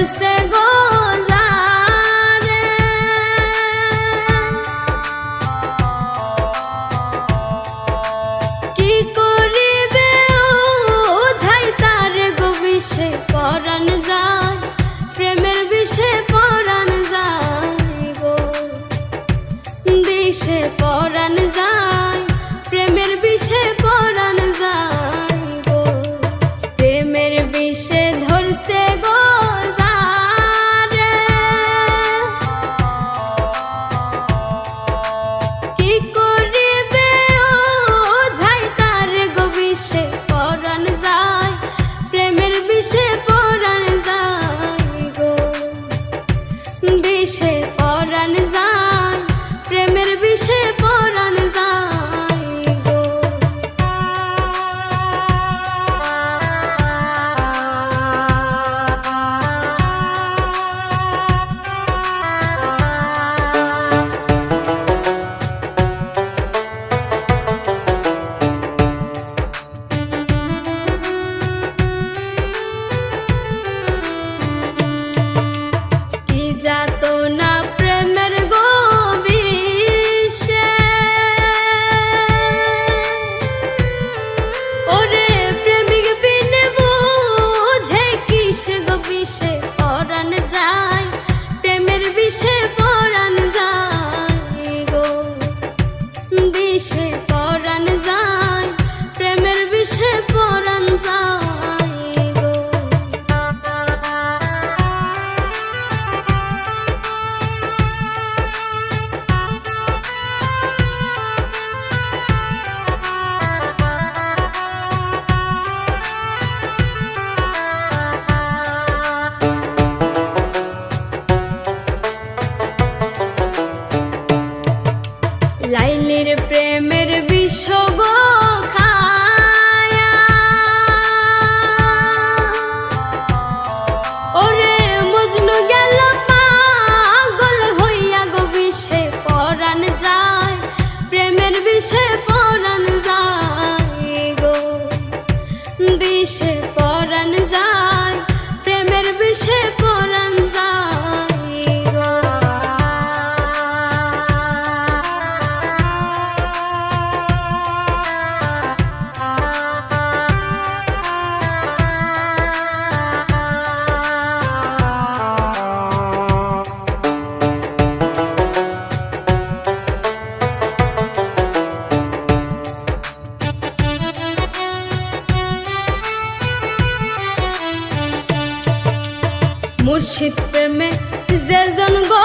ধরছে গো জানে, কি করিবে ওঝাই তার গো বিষে পরাণ যায়, প্রেমের বিষে পরাণ যায় গো, বিষে পরাণ যায়, প্রেমের বিষে পরাণ যায় গো, প্রেমের বিষে ধরছে গো জানে, কি করিবে ওঝাই তার গো বিষে পরাণ যায়, প্রেমের বিষে পরাণ যায় গো, বিষে পরাণ যায়, প্রেমের বিষে পরাণ যায় গো। কি যাতনা প্রেমের গো বিষে, ওরে প্রেমিক বিনে বুঝে কিস গো বিষে পরাণ যায়, প্রেমের বিষে পরাণ যায় গো, বিষে পরাণ যায়, প্রেমের বিষে পরাণ যায় গো। লাইলির প্রেমের বিষ গো খায়া, ওরে মজনু গেল পাগল হইয়া গো, বিষে পরাণ যায়, প্রেমের বিষে পরাণ যায় গো, বিষে পরাণ যায়, প্রেমের বিষে পরাণ যায় গো। মুর্শিদ প্রেমে যেজন গো